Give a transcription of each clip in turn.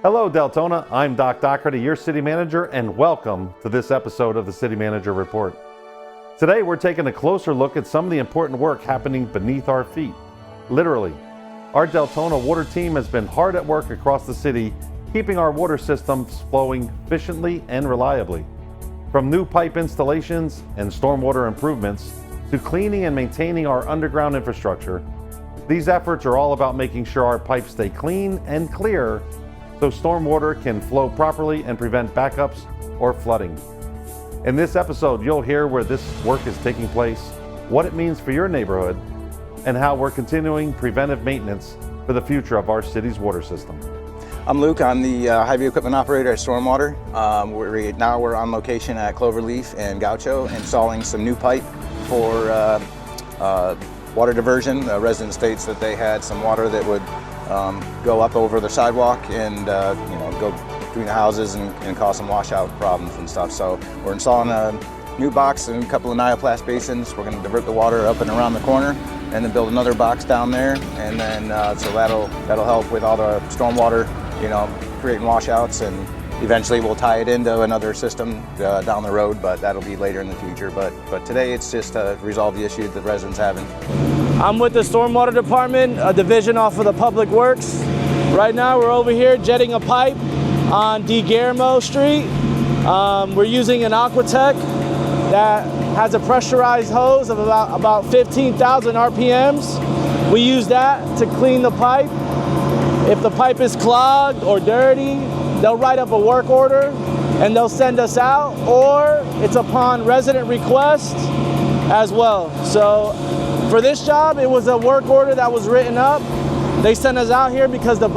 Hello, Deltona. I'm Doc Doherty, your city manager, and welcome to this episode of the City Manager Report. Today, we're taking a closer look at some of the important work happening beneath our feet. Literally, our Deltona water team has been hard at work across the city, keeping our water systems flowing efficiently and reliably. From new pipe installations and stormwater improvements to cleaning and maintaining our underground infrastructure, these efforts are all about making sure our pipes stay clean and clear so stormwater can flow properly and prevent backups or flooding. In this episode, you'll hear where this work is taking place, what it means for your neighborhood, and how we're continuing preventive maintenance for the future of our city's water system. I'm Luke. I'm the heavy equipment operator at Stormwater. We're on location at Cloverleaf and Gaucho, installing some new pipe for water diversion. The resident states that they had some water that would go up over the sidewalk and go between the houses and cause some washout problems and stuff. So we're installing a new box and a couple of Nioplast basins. We're going to divert the water up and around the corner, and then build another box down there, and then so that'll help with all the stormwater, creating washouts, and eventually we'll tie it into another system down the road, but that'll be later in the future. But today it's just to resolve the issue that residents having. I'm with the Stormwater Department, a division off of the Public Works. Right now we're over here jetting a pipe on D. Guillermo Street. We're using an Aquatech that has a pressurized hose of about 15,000 RPMs. We use that to clean the pipe. If the pipe is clogged or dirty, they'll write up a work order and they'll send us out, or it's upon resident request as well. So for this job, it was a work order that was written up. They sent us out here because the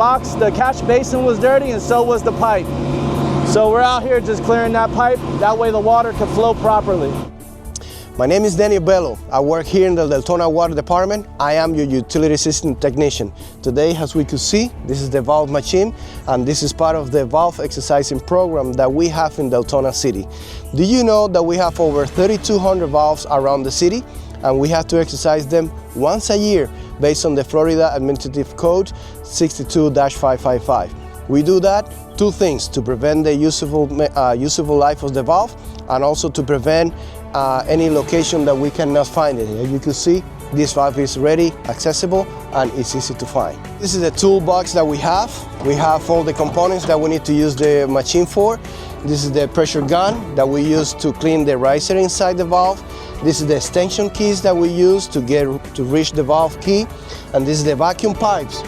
catch basin was dirty and so was the pipe. So we're out here just clearing that pipe. That way the water can flow properly. My name is Daniel Bello. I work here in the Deltona Water Department. I am your utility system technician. Today, as we could see, this is the valve machine, and this is part of the valve exercising program that we have in Deltona City. Do you know that we have over 3,200 valves around the city, and we have to exercise them once a year based on the Florida Administrative Code 62-555. We do that two things: to prevent the useful life of the valve, and also to prevent any location that we cannot find it. As you can see, this valve is ready, accessible, and it's easy to find. This is a toolbox that we have. We have all the components that we need to use the machine for. This is the pressure gun that we use to clean the riser inside the valve. This is the extension keys that we use to reach the valve key. And this is the vacuum pipes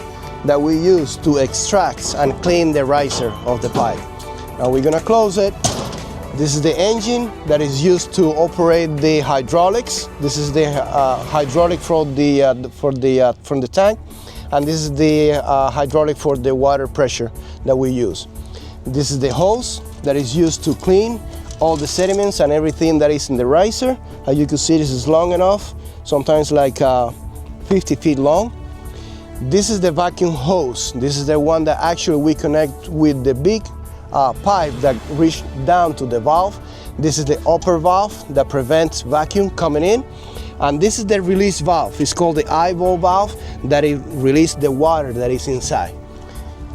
that we use to extract and clean the riser of the pipe. Now we're gonna close it. This is the engine that is used to operate the hydraulics. This is the hydraulic from the tank, and this is the hydraulic for the water pressure that we use. This is the hose that is used to clean all the sediments and everything that is in the riser. As you can see, this is long enough, sometimes like 50 feet long. This is the vacuum hose. This is the one that actually we connect with the big pipe that reaches down to the valve. This is the upper valve that prevents vacuum coming in, and this is the release valve. It's called the eyeball valve that it releases the water that is inside.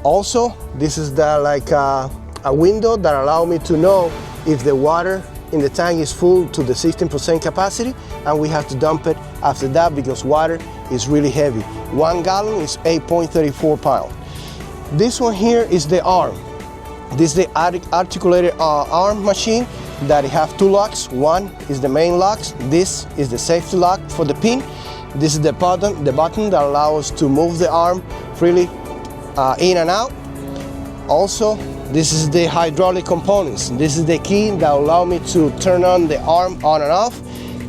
Also, this is a window that allows me to know if the water in the tank is full to the 16% capacity, and we have to dump it after that because water is really heavy. 1 gallon is 8.34 pounds. This one here is the arm. This is the articulated arm machine that have two locks. One is the main locks. This is the safety lock for the pin. This is the button that allows us to move the arm freely in and out. Also, this is the hydraulic components. This is the key that allows me to turn on the arm on and off.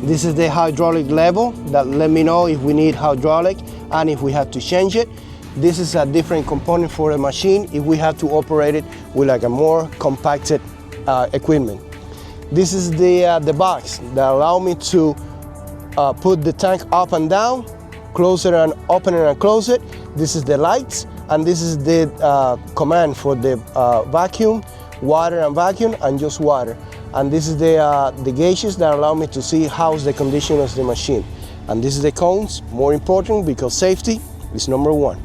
This is the hydraulic level that let me know if we need hydraulic and if we have to change it. This is a different component for a machine if we have to operate it with like a more compacted equipment. This is the box that allows me to put the tank up and down, close it and open it and close it. This is the lights, and this is the command for the vacuum, water and vacuum, and just water. And this is the gauges that allow me to see how's the condition of the machine. And this is the cones, more important because safety is number one.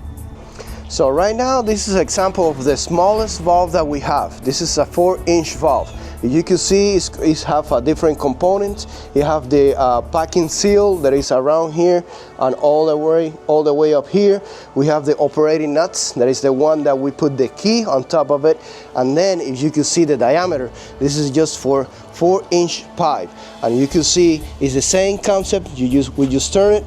So right now, this is an example of the smallest valve that we have. This is a 4-inch valve. You can see it have a different components. You have the packing seal that is around here and all the way up here. We have the operating nuts. That is the one that we put the key on top of it. And then if you can see the diameter, this is just for 4-inch pipe. And you can see it's the same concept. We just turn it.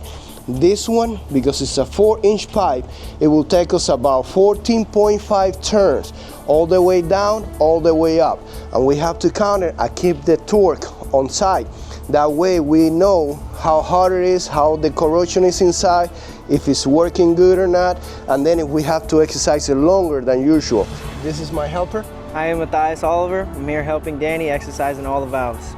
This one, because it's a 4-inch pipe, it will take us about 14.5 turns, all the way down, all the way up. And we have to count it and keep the torque on site. That way we know how hard it is, how the corrosion is inside, if it's working good or not, and then if we have to exercise it longer than usual. This is my helper. I am Matthias Oliver. I'm here helping Danny exercising all the valves.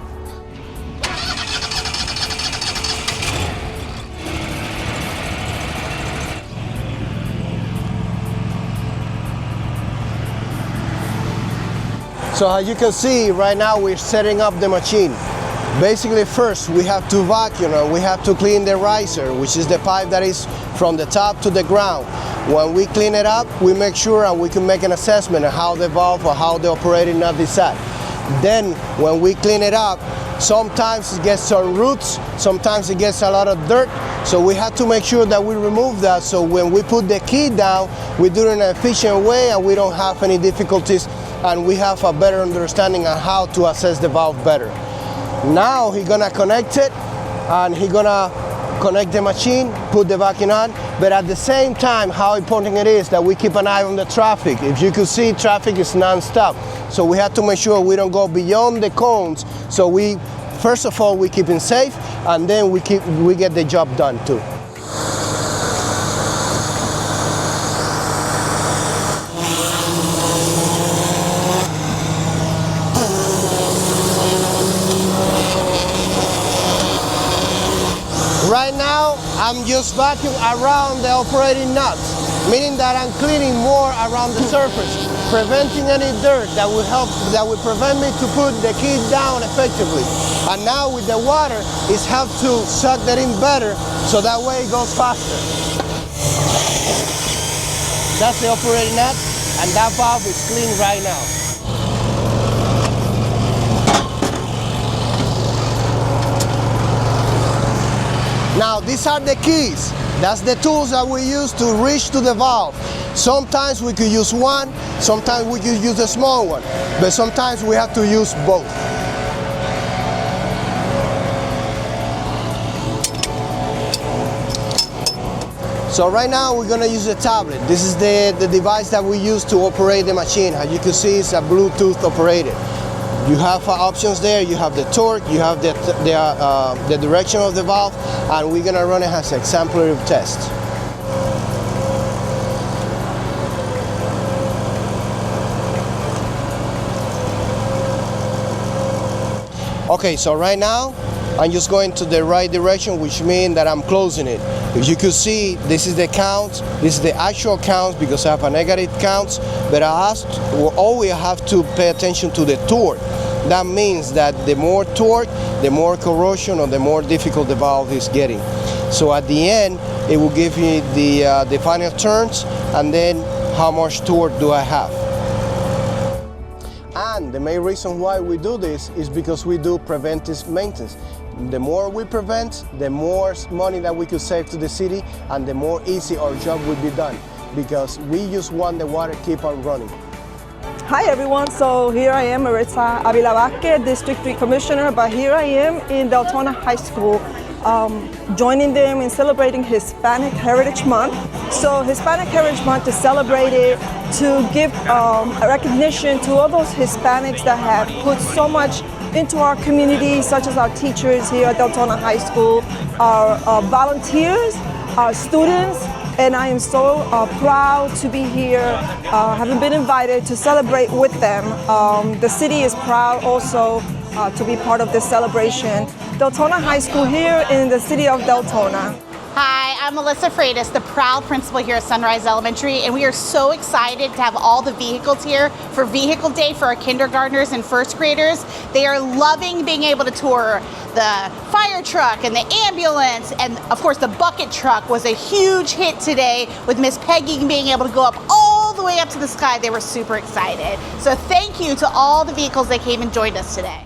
So as you can see, right now we're setting up the machine. Basically, first we have to vacuum and we have to clean the riser, which is the pipe that is from the top to the ground. When we clean it up, we make sure and we can make an assessment of how the valve or how the operating nut is at. Then when we clean it up, sometimes it gets some roots, sometimes it gets a lot of dirt, so we have to make sure that we remove that, so when we put the key down, we do it in an efficient way and we don't have any difficulties, and we have a better understanding on how to assess the valve better. Now he's gonna connect it and he's gonna connect the machine, put the vacuum on, but at the same time, how important it is that we keep an eye on the traffic. If you can see, traffic is non-stop. So we have to make sure we don't go beyond the cones. So first of all, we keep it safe, and then we get the job done too. Right now, I'm just vacuuming around the operating nuts, meaning that I'm cleaning more around the surface, preventing any dirt that will prevent me to put the key down effectively. And now with the water, it helps to suck that in better, so that way it goes faster. That's the operating nut, and that valve is clean right now. Now these are the keys. That's the tools that we use to reach to the valve. Sometimes we could use one, sometimes we could use a small one, but sometimes we have to use both. So right now we're gonna use a tablet. This is the device that we use to operate the machine. As you can see, it's a Bluetooth operated. You have options there. You have the torque, you have the direction of the valve, and we're gonna run it as an exemplary test. Okay, so right now I'm just going to the right direction, which means that I'm closing it. If you could see, this is the count, this is the actual count because I have a negative count, but I always have to pay attention to the torque. That means that the more torque, the more corrosion or the more difficult the valve is getting. So at the end, it will give me the final turns and then how much torque do I have. And the main reason why we do this is because we do preventive maintenance. The more we prevent, the more money that we could save to the city and the more easy our job would be done because we just want the water keep on running. Hi everyone, so here I am, Maritza Avila Vazquez, District 3 Commissioner, but here I am in Deltona High School, joining them in celebrating Hispanic Heritage Month. So Hispanic Heritage Month, to celebrate it, to give a recognition to all those Hispanics that have put so much into our community, such as our teachers here at Deltona High School, our volunteers, our students, and I am so proud to be here, having been invited to celebrate with them. The city is proud also to be part of this celebration. Deltona High School here in the city of Deltona. Hi, I'm Melissa Freitas, the proud principal here at Sunrise Elementary, and we are so excited to have all the vehicles here for Vehicle Day for our kindergartners and first graders. They are loving being able to tour the fire truck and the ambulance, and of course the bucket truck was a huge hit today with Miss Peggy being able to go up all the way up to the sky. They were super excited. So thank you to all the vehicles that came and joined us today.